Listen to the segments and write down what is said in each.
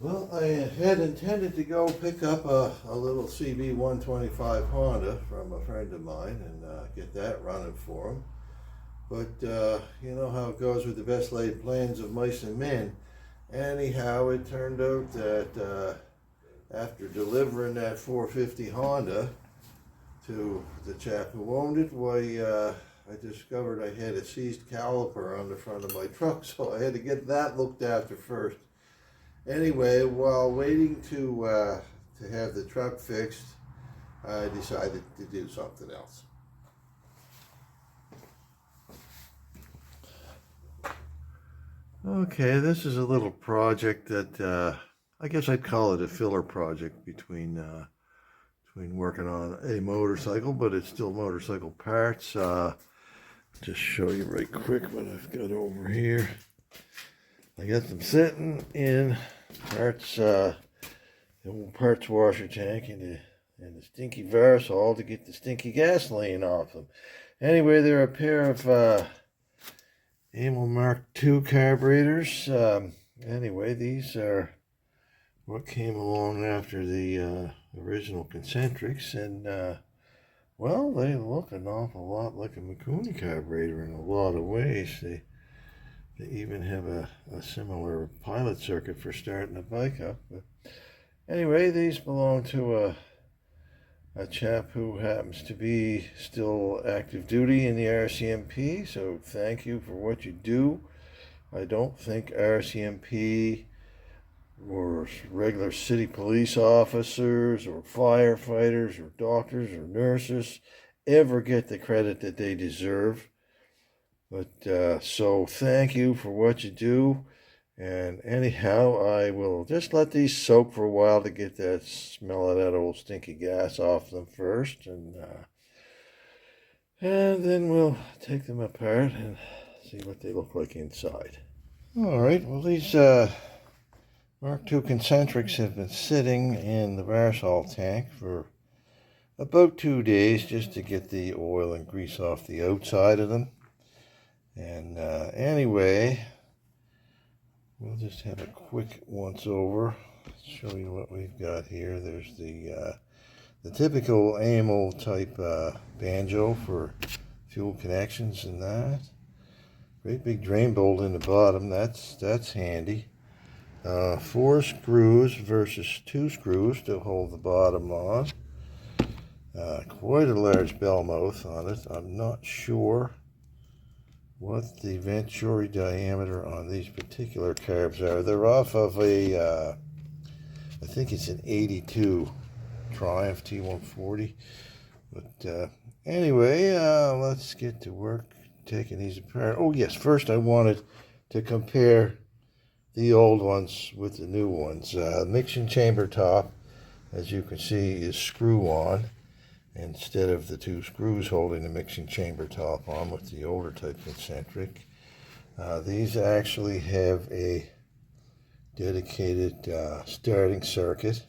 Well, I had intended to go pick up a little CB125 Honda from a friend of mine and get that running for him. But you know how it goes with the best laid plans of mice and men. Anyhow, it turned out that after delivering that 450 Honda to the chap who owned it, I discovered I had a seized caliper on the front of my truck, so I had to get that looked after first. Anyway, while waiting to have the truck fixed, I decided to do something else. Okay, this is a little project that I guess I'd call it a filler project between working on a motorcycle, but it's still motorcycle parts. Just show you right quick what I've got over here. I got them sitting in parts, the old parts washer tank and the stinky Varsol to get the stinky gasoline off them. Anyway, they're a pair of Amal Mk2 carburetors. Anyway, these are what came along after the original concentrics, and well, they look an awful lot like a Mk1 carburetor in a lot of ways. They even have a similar pilot circuit for starting a bike up. But anyway, these belong to a chap who happens to be still active duty in the RCMP, so thank you for what you do. I don't think RCMP or regular city police officers or firefighters or doctors or nurses ever get the credit that they deserve. But so thank you for what you do. And anyhow, I will just let these soak for a while to get that smell of that old stinky gas off them first, and then we'll take them apart and see what they look like inside. All right. Well, these Mark II concentrics have been sitting in the Varsol tank for about 2 days just to get the oil and grease off the outside of them. And anyway, we'll just have a quick once over. Show you what we've got here. There's the typical Amal type banjo for fuel connections and that. Great big drain bolt in the bottom. That's handy. 4 screws versus 2 screws to hold the bottom on. Quite a large bell mouth on it. I'm not sure what the venturi diameter on these particular carbs are. They're off of a, I think it's an 82 Triumph T140. But anyway, let's get to work taking these apart. Oh yes, first I wanted to compare the old ones with the new ones. Mixing chamber top, as you can see, is screw on instead of the 2 screws holding the mixing chamber top on with the older type concentric. These actually have a dedicated starting circuit.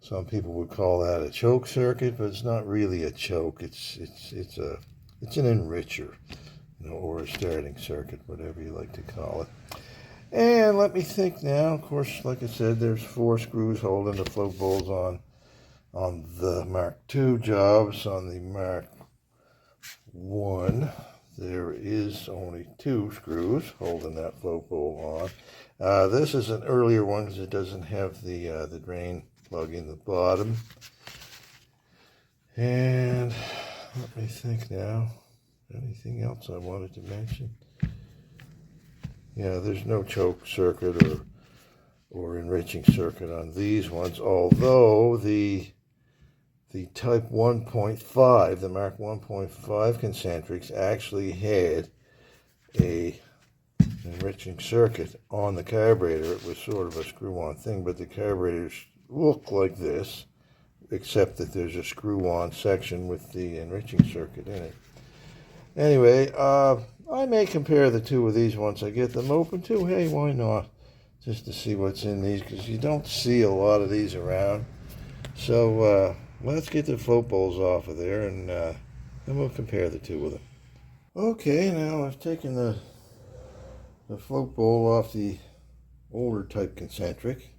Some people would call that a choke circuit, but it's not really a choke. It's an enricher, you know, or a starting circuit, whatever you like to call it. And let me think now. Of course, like I said, there's 4 screws holding the float bowls on the Mark II jobs. On the Mark 1, there is only 2 screws holding that float bowl on. This is an earlier one because it doesn't have the drain plug in the bottom. And let me think now. Anything else I wanted to mention? Yeah, there's no choke circuit or enriching circuit on these ones, although the Type 1.5, the Mark 1.5 concentrics actually had an enriching circuit on the carburetor. It was sort of a screw-on thing, but the carburetors look like this, except that there's a screw-on section with the enriching circuit in it. Anyway, I may compare the 2 of these once I get them open too. Hey, why not? Just to see what's in these, because you don't see a lot of these around. So let's get the float bowls off of there, and then we'll compare the 2 of them. Okay, now I've taken the float bowl off the older type concentric,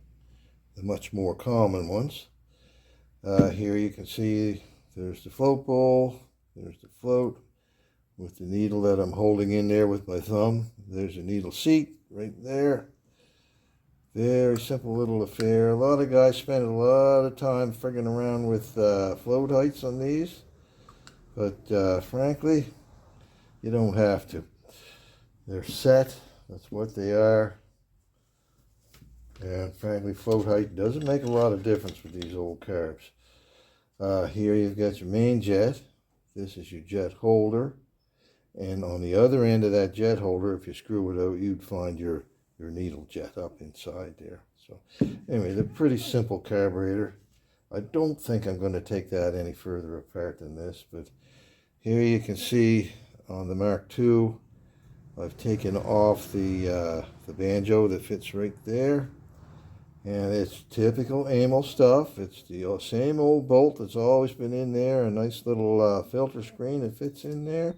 the much more common ones. Here you can see there's the float bowl, there's the float with the needle that I'm holding in there with my thumb. There's a needle seat right there. Very simple little affair. A lot of guys spend a lot of time frigging around with float heights on these, but frankly, you don't have to. They're set, that's what they are. And frankly, float height doesn't make a lot of difference with these old carbs. Here you've got your main jet. This is your jet holder. And on the other end of that jet holder, if you screw it out, you'd find your needle jet up inside there. So anyway, they're pretty simple carburetor. I don't think I'm going to take that any further apart than this, but here you can see on the Mk2, I've taken off the banjo that fits right there. And it's typical Amal stuff. It's the same old bolt that's always been in there. A nice little filter screen that fits in there.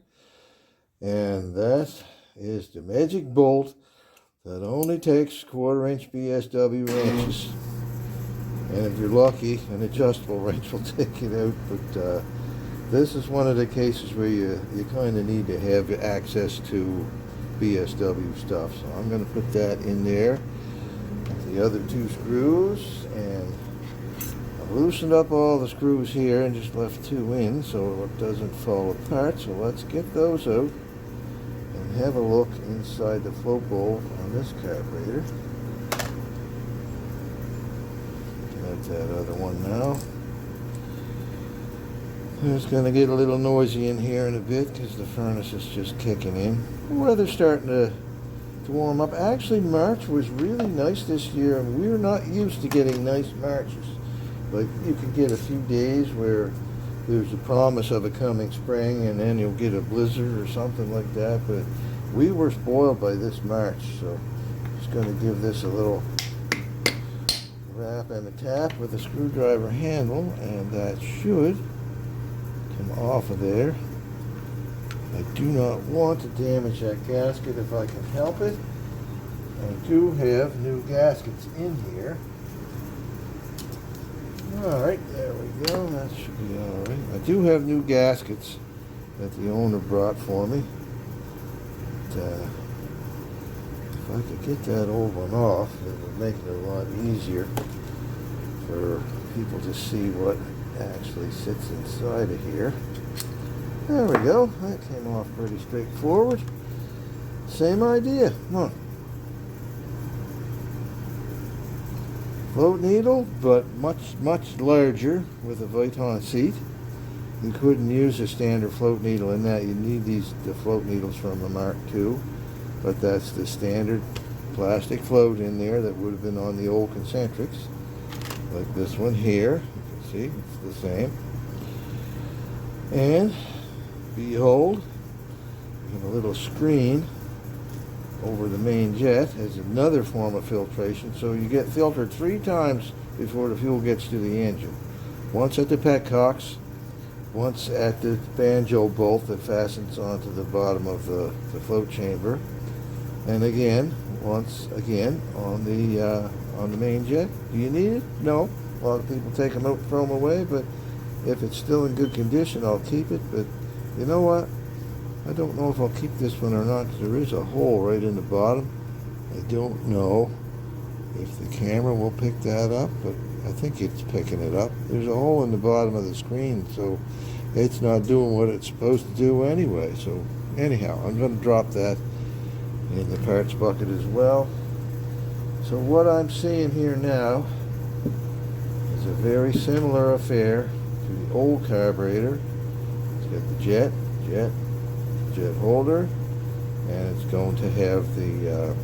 And that is the magic bolt that only takes 1/4 inch BSW wrenches. And if you're lucky, an adjustable wrench will take it out. But this is one of the cases where you kind of need to have access to BSW stuff. So I'm going to put that in there. The other 2 screws, and I've loosened up all the screws here and just left 2 in so it doesn't fall apart. So let's get those out and have a look inside the float bowl on this carburetor. Got that other one now. It's going to get a little noisy in here in a bit because the furnace is just kicking in. The weather's starting to warm up. Actually, March was really nice this year, and we're not used to getting nice Marches. Like, you can get a few days where there's a promise of a coming spring, and then you'll get a blizzard or something like that, but we were spoiled by this March, so just going to give this a little wrap and a tap with a screwdriver handle, and that should come off of there. I do not want to damage that gasket if I can help it. I do have new gaskets in here. Alright, there we go. That should be alright. I do have new gaskets that the owner brought for me. But, if I could get that old one off, it would make it a lot easier for people to see what actually sits inside of here. There we go. That came off pretty straightforward. Same idea. Huh. Float needle, but much larger with a Viton seat. You couldn't use a standard float needle in that. You need the float needles from the Mk2, but that's the standard plastic float in there that would have been on the old concentrics, like this one here. You can see it's the same. And behold, we have a little screen over the main jet as another form of filtration, so you get filtered 3 times before the fuel gets to the engine. Once at the petcocks, once at the banjo bolt that fastens onto the bottom of the float chamber, and again, once again on the main jet. Do you need it? No. A lot of people take them out and throw them away, but if it's still in good condition, I'll keep it. But you know what? I don't know if I'll keep this one or not, because there is a hole right in the bottom. I don't know if the camera will pick that up, but I think it's picking it up. There's a hole in the bottom of the screen, so it's not doing what it's supposed to do anyway. So anyhow, I'm going to drop that in the parts bucket as well. So what I'm seeing here now is a very similar affair to the old carburetor. It's got the jet holder, and it's going to have the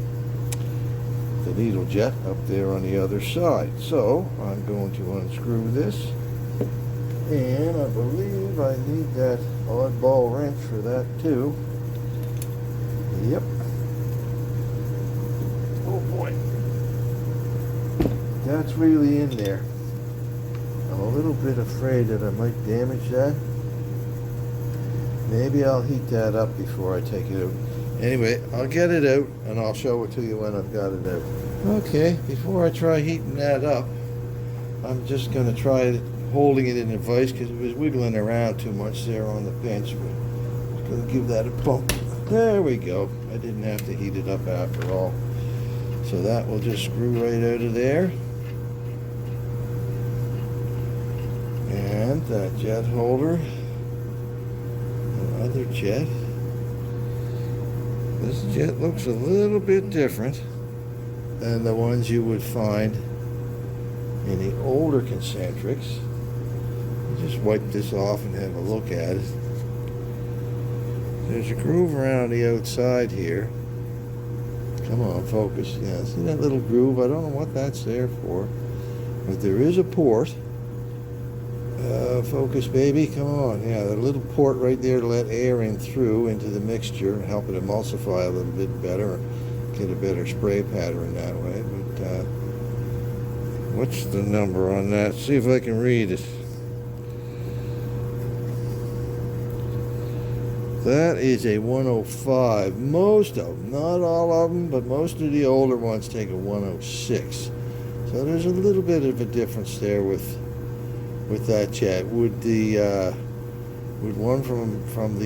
needle jet up there on the other side. So I'm going to unscrew this, and I believe I need that oddball wrench for that too. Yep. Oh boy, that's really in there. I'm a little bit afraid that I might damage that. Maybe I'll heat that up before I take it out. Anyway, I'll get it out and I'll show it to you when I've got it out. Okay, before I try heating that up, I'm just going to try holding it in a vise because it was wiggling around too much there on the bench. But I'm going to give that a pump. There we go. I didn't have to heat it up after all. So that will just screw right out of there. And that jet holder. Another jet. This jet looks a little bit different than the ones you would find in the older concentrics. Just wipe this off and have a look at it. There's a groove around the outside here. Come on, focus. Yeah, see that little groove? I don't know what that's there for, but there is a port. Focus, baby. Come on. Yeah, the little port right there to let air in through into the mixture and help it emulsify a little bit better, get a better spray pattern that way. But what's the number on that? See if I can read it. That is a 105. Most of them, not all of them, but most of the older ones take a 106. So there's a little bit of a difference there with that jet. Would one from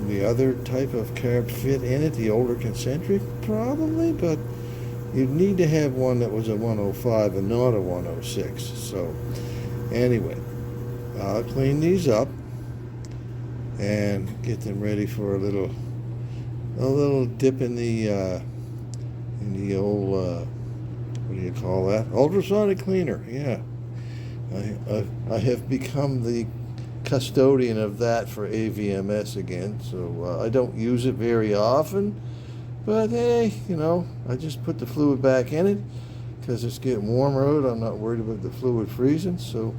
the other type of carb fit in it, the older concentric? Probably, but you'd need to have one that was a 105 and not a 106. So anyway, I'll clean these up and get them ready for a little dip in the old what do you call that? Ultrasonic cleaner. Yeah, I have become the custodian of that for AVMS again. So I don't use it very often, but hey, you know, I just put the fluid back in it because it's getting warmer out. I'm not worried about the fluid freezing, so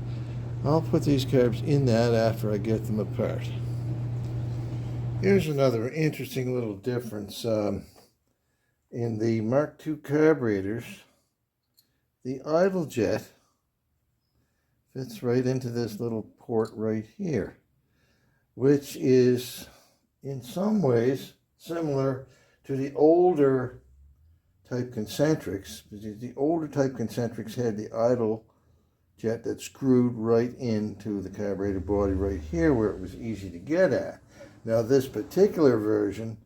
I'll put these carbs in that after I get them apart. Here's another interesting little difference in the Mark II carburetors. The idle jet fits right into this little port right here, which is in some ways similar to the older type concentrics. The older type concentrics had the idle jet that screwed right into the carburetor body right here where it was easy to get at. Now this particular version,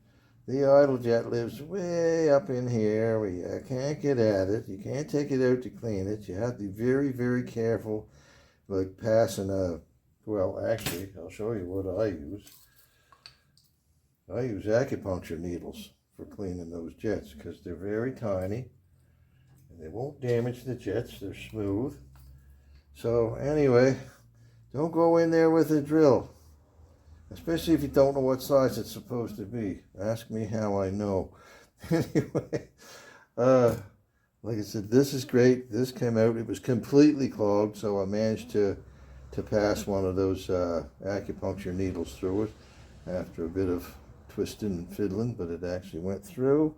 the idle jet lives way up in here where you can't get at it. You can't take it out to clean it. You have to be very, very careful, like passing a, well, actually, I'll show you what I use. I use acupuncture needles for cleaning those jets because they're very tiny and they won't damage the jets. They're smooth. So anyway, don't go in there with a drill. Especially if you don't know what size it's supposed to be. Ask me how I know. Anyway, like I said, this is great. This came out. It was completely clogged, so I managed to pass one of those acupuncture needles through it after a bit of twisting and fiddling, but it actually went through.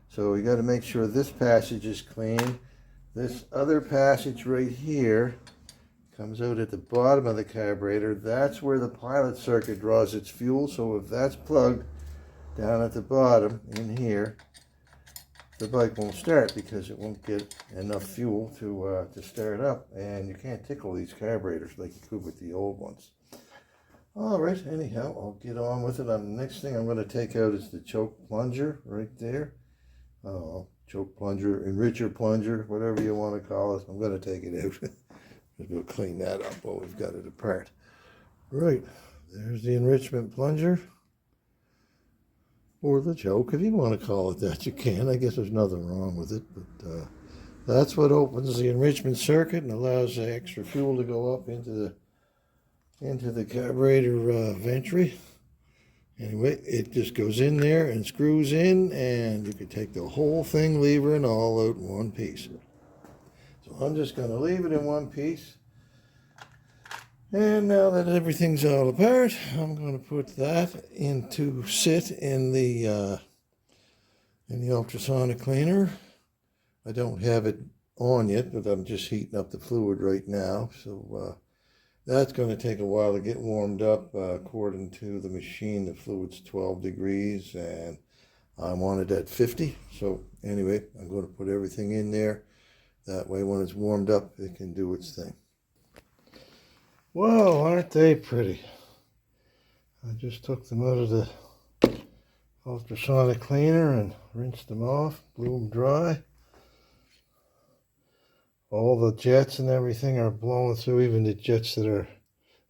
So you got to make sure this passage is clean. This other passage right here comes out at the bottom of the carburetor. That's where the pilot circuit draws its fuel. So if that's plugged down at the bottom in here, the bike won't start because it won't get enough fuel to start up. And you can't tickle these carburetors like you could with the old ones. All right, anyhow, I'll get on with it. The next thing I'm going to take out is the choke plunger right there. Choke plunger, enricher plunger, whatever you want to call it. I'm going to take it out. We'll clean that up while we've got it apart. Right, there's the enrichment plunger. Or the choke, if you want to call it that, you can. I guess there's nothing wrong with it, but that's what opens the enrichment circuit and allows the extra fuel to go up into the carburetor ventry. Anyway, it just goes in there and screws in, and you can take the whole thing, lever and all, out in one piece. So I'm just going to leave it in one piece. And now that everything's all apart, I'm going to put that into sit in the ultrasonic cleaner. I don't have it on yet, but I'm just heating up the fluid right now. So that's going to take a while to get warmed up. According to the machine, the fluid's 12 degrees, and I want it at 50. So anyway, I'm going to put everything in there. That way when it's warmed up, it can do its thing. Well, aren't they pretty? I just took them out of the ultrasonic cleaner and rinsed them off, blew them dry. All the jets and everything are blowing through, even the jets that are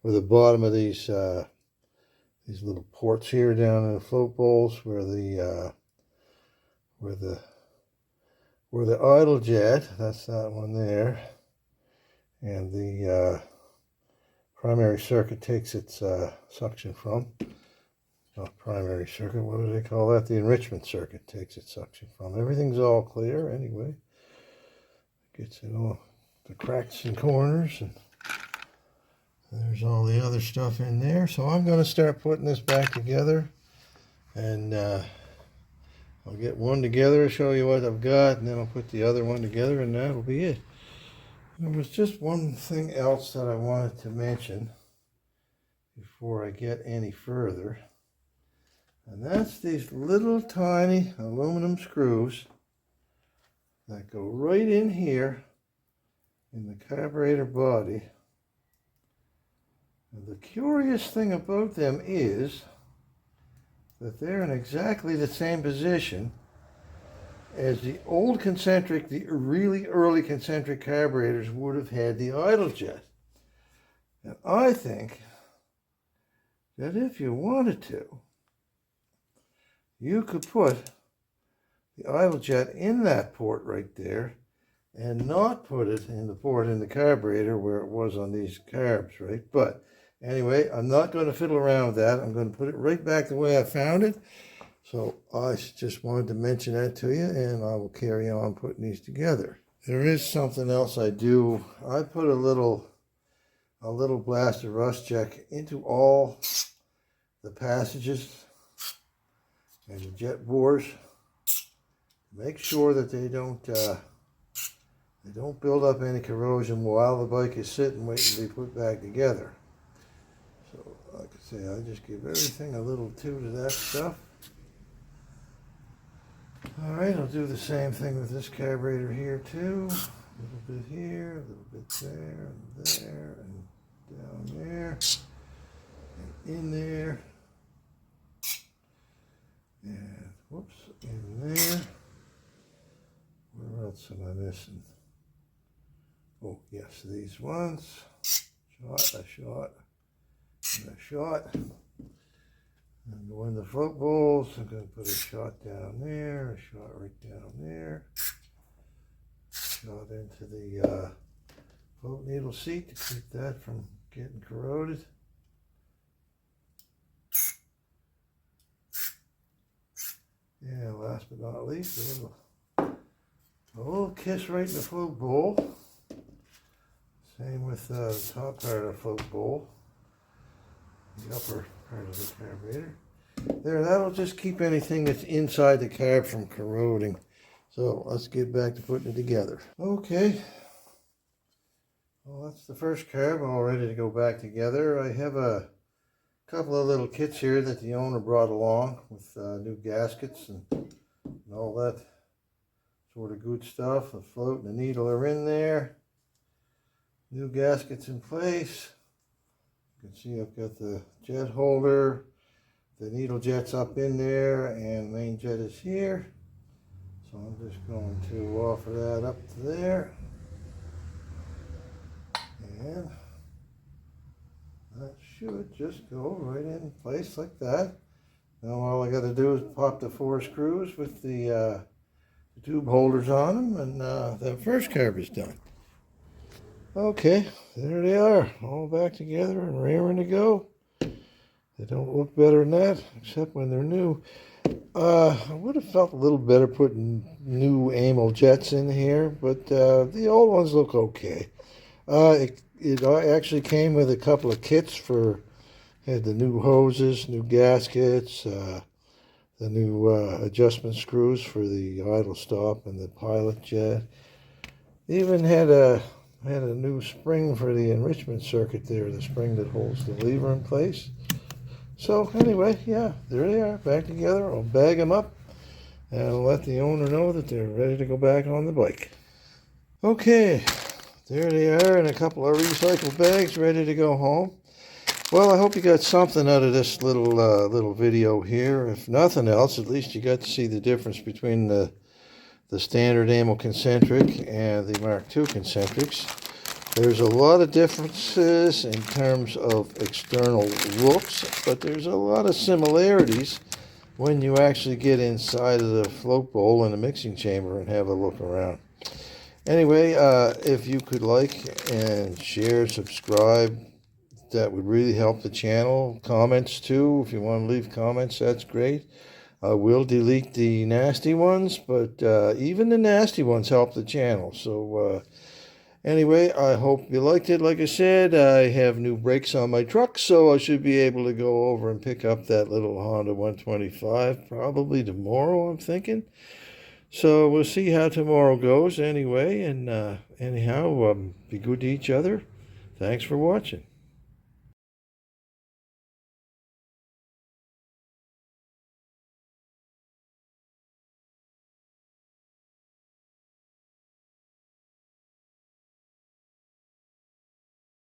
where the bottom of these little ports here down in the float bowls where the idle jet, that's that one there, and the primary circuit takes its suction from. Not primary circuit, what do they call that? The enrichment circuit takes its suction from. Everything's all clear anyway. Gets it all the cracks and corners, and there's all the other stuff in there. So I'm going to start putting this back together, and I'll get one together, show you what I've got, and then I'll put the other one together, and that'll be it. There was just one thing else that I wanted to mention before I get any further, and that's these little tiny aluminum screws that go right in here in the carburetor body. And the curious thing about them is that they're in exactly the same position as the old concentric, the really early concentric carburetors would have had the idle jet. And I think that if you wanted to, you could put the idle jet in that port right there and not put it in the port in the carburetor where it was on these carbs, right? But anyway, I'm not going to fiddle around with that. I'm going to put it right back the way I found it. So I just wanted to mention that to you, and I will carry on putting these together. There is something else I do. I put a little blast of rust check into all the passages and the jet bores. Make sure that they don't build up any corrosion while the bike is sitting waiting to be put back together. So like I say, I just give everything a little toot of that stuff. All right, I'll do the same thing with this carburetor here too. A little bit here, a little bit there, and down there, and in there, and whoops, in there. Where else am I missing? Oh, yes, these ones. Shot, a shot, and a shot. And go in the float bowls. I'm going to put a shot down there, a shot right down there. Shot into the float needle seat to keep that from getting corroded. Yeah, last but not least, a little kiss right in the float bowl. Same with the top part of the float bowl, the upper part of the carburetor. There, that'll just keep anything that's inside the carb from corroding. So let's get back to putting it together. Okay. Well, that's the first carb all ready to go back together. I have a couple of little kits here that the owner brought along with new gaskets and all that sort of good stuff. The float and the needle are in there. New gaskets in place. You can see I've got the jet holder, the needle jet's up in there, and main jet is here. So I'm just going to offer that up to there. And that should just go right in place like that. Now all I got to do is pop the 4 screws with the tube holders on them, and that first carb is done. Okay, there they are, all back together and raring to go. They don't look better than that, except when they're new. I would have felt a little better putting new Amal jets in here, but the old ones look okay. It actually came with a couple of kits had the new hoses, new gaskets, the new adjustment screws for the idle stop and the pilot jet. Even had a new spring for the enrichment circuit there, the spring that holds the lever in place. So anyway, yeah, there they are, back together. I'll bag them up and let the owner know that they're ready to go back on the bike. Okay, there they are in a couple of recycled bags ready to go home. Well, I hope you got something out of this little video here. If nothing else, at least you got to see the difference between the standard Amal concentric and the Mark II concentrics. There's a lot of differences in terms of external looks, but there's a lot of similarities when you actually get inside of the float bowl in the mixing chamber and have a look around. Anyway, if you could like and share, subscribe, that would really help the channel. Comments too, if you want to leave comments, that's great. I will delete the nasty ones, but even the nasty ones help the channel. So anyway, I hope you liked it. Like I said, I have new brakes on my truck, so I should be able to go over and pick up that little Honda 125 probably tomorrow, I'm thinking. So we'll see how tomorrow goes anyway. And anyhow, be good to each other. Thanks for watching.